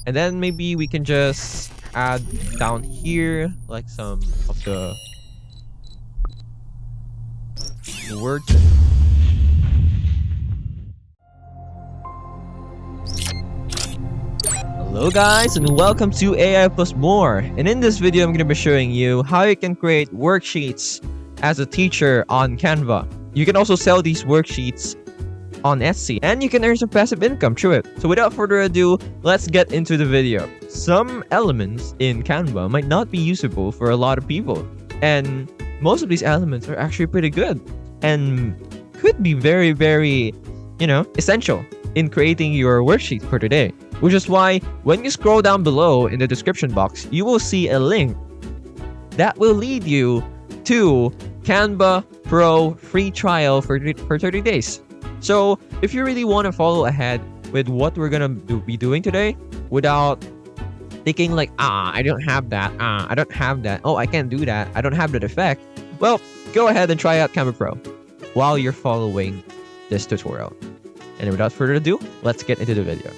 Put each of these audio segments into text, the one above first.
And then maybe we can just add down here like some of the words. Hello guys, and welcome to AI Plus More. And in this video, I'm going to be showing you how you can create worksheets as a teacher on Canva. You can also sell these worksheets on Etsy, and you can earn some passive income through it. So without further ado, let's get into the video. Some elements in Canva might not be usable for a lot of people, and most of these elements are actually pretty good and could be very, essential in creating your worksheet for today. Which is why when you scroll down below in the description box, you will see a link that will lead you to Canva Pro free trial for 30 days. So if you really want to follow ahead with what we're gonna be doing today without thinking like, I don't have that, I don't have that, oh, I can't do that, I don't have that effect, well, go ahead and try out Canva Pro while you're following this tutorial. And without further ado, let's get into the video.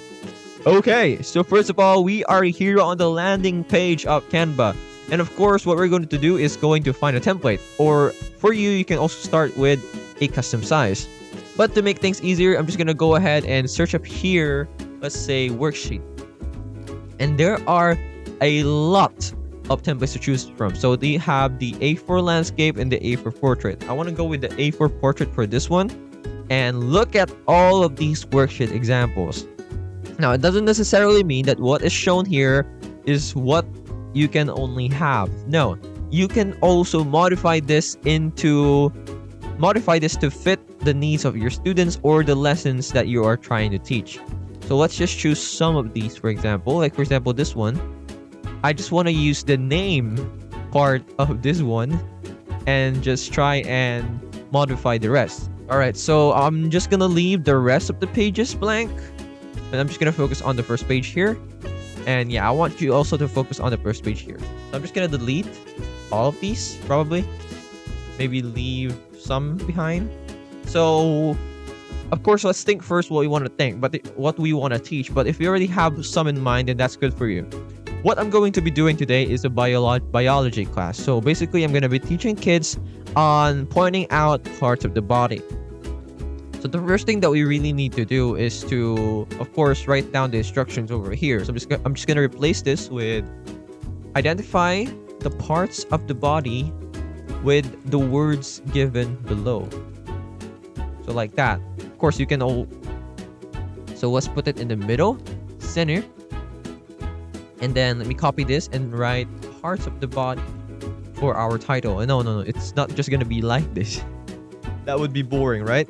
Okay, so first of all, we are here on the landing page of Canva. And of course, what we're going to do is going to find a template. Or for you, you can also start with a custom size. But to make things easier, I'm just going to go ahead and search up here, let's say worksheet. And there are a lot of templates to choose from. So they have the A4 landscape and the A4 portrait. I want to go with the A4 portrait for this one. And look at all of these worksheet examples. Now, it doesn't necessarily mean that what is shown here is what you can only have. No, you can also modify this to fit the needs of your students or the lessons that you are trying to teach. So let's just choose some of these, for example. Like, for example, this one. I just want to use the name part of this one and just try and modify the rest. Alright, so I'm just going to leave the rest of the pages blank. And I'm just going to focus on the first page here. And yeah, I want you also to focus on the first page here. So I'm just going to delete all of these, probably. Maybe leave some behind. So, of course, let's think first what we want to think, but what we want to teach. But if you already have some in mind, then that's good for you. What I'm going to be doing today is a biology class. So basically, I'm going to be teaching kids on pointing out parts of the body. So the first thing that we really need to do is to, of course, write down the instructions over here. So I'm just gonna replace this with identify the parts of the body with the words given below. So like that. Of course, you can all. So let's put it in the middle, center, and then let me copy this and write parts of the body for our title. And no, it's not just gonna be like this. That would be boring, right?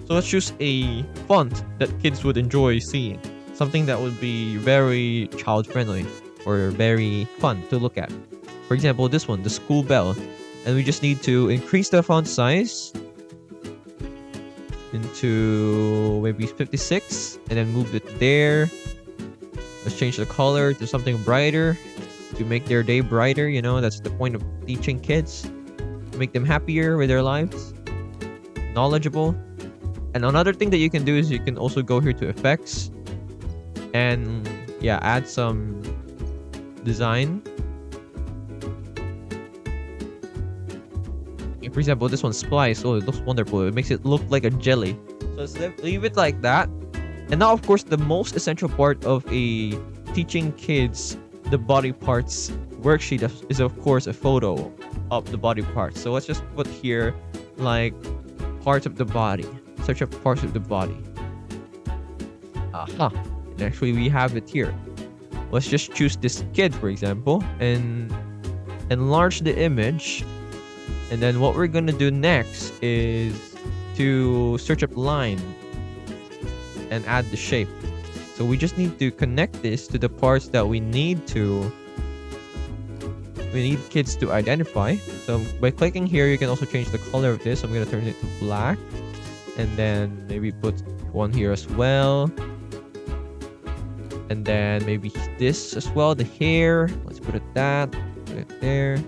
So let's choose a font that kids would enjoy seeing. Something that would be very child-friendly or very fun to look at. For example, this one, the school bell. And we just need to increase the font size into maybe 56 and then move it there. Let's change the color to something brighter to make their day brighter. You know, that's the point of teaching kids. To make them happier with their lives. Knowledgeable. And another thing that you can do is you can also go here to effects and yeah, add some design. For example, this one, splice. Oh, it looks wonderful. It makes it look like a jelly. So let's leave it like that. And now, of course, the most essential part of a teaching kids the body parts worksheet is of course a photo of the body parts. So let's just put here like parts of the body. Search up parts of the body. Aha. And actually we have it here. Let's just choose this kid, for example, and enlarge the image. And then what we're gonna do next is to search up line and add the shape. So we just need to connect this to the parts that we need kids to identify. So by clicking here, you can also change the color of this. I'm gonna turn it to black. And then maybe put one here as well. And then maybe this as well, the hair. Let's put it that. Put it there.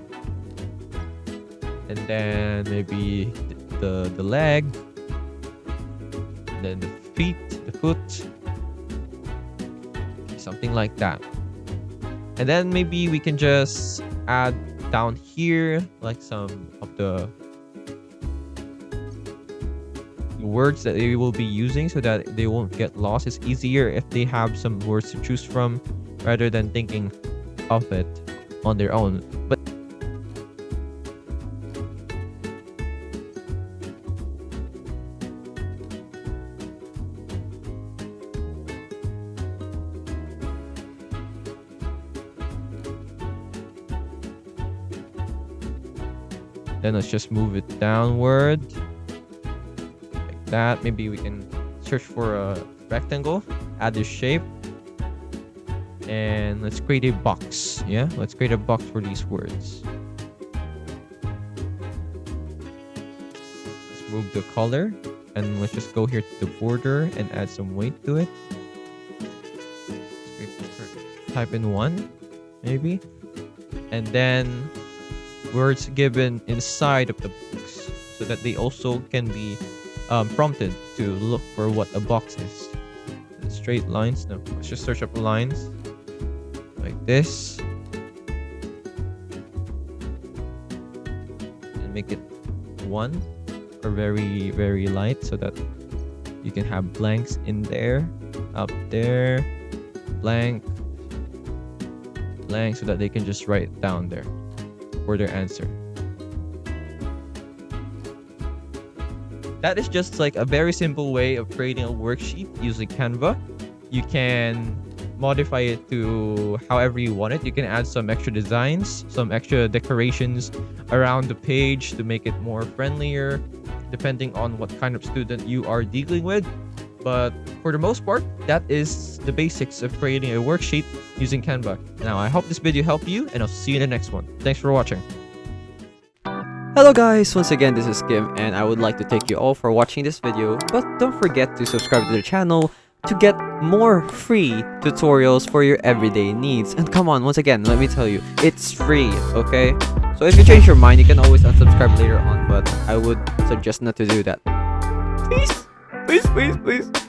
And then maybe the leg. And then the feet, the foot. something like that. And then maybe we can just add down here like some of the words that they will be using so that they won't get lost. It's easier if they have some words to choose from rather than thinking of it on their own. But then let's just move it downward like that. Maybe we can search for a rectangle, add this shape, and let's create a box. Yeah, let's create a box for these words. Let's move the color, and let's just go here to the border and add some weight to it. Type in 1 maybe, and then words given inside of the box so that they also can be prompted to look for what a box is. Straight lines. No, let's just search up lines like this and make it 1 or very, very light so that you can have blanks in there, up there, blank, blank, so that they can just write down there for their answer. That is just like a very simple way of creating a worksheet using Canva. You can modify it to however you want it. You can add some extra designs, some extra decorations around the page to make it more friendlier, depending on what kind of student you are dealing with. But for the most part, that is the basics of creating a worksheet using Canva. Now, I hope this video helped you, and I'll see you in the next one. Thanks for watching. Hello guys, once again this is Kim, and I would like to thank you all for watching this video, but don't forget to subscribe to the channel to get more free tutorials for your everyday needs. And come on, once again, let me tell you, it's free, okay? So if you change your mind, you can always unsubscribe later on, but I would suggest not to do that. Please, please, please, please.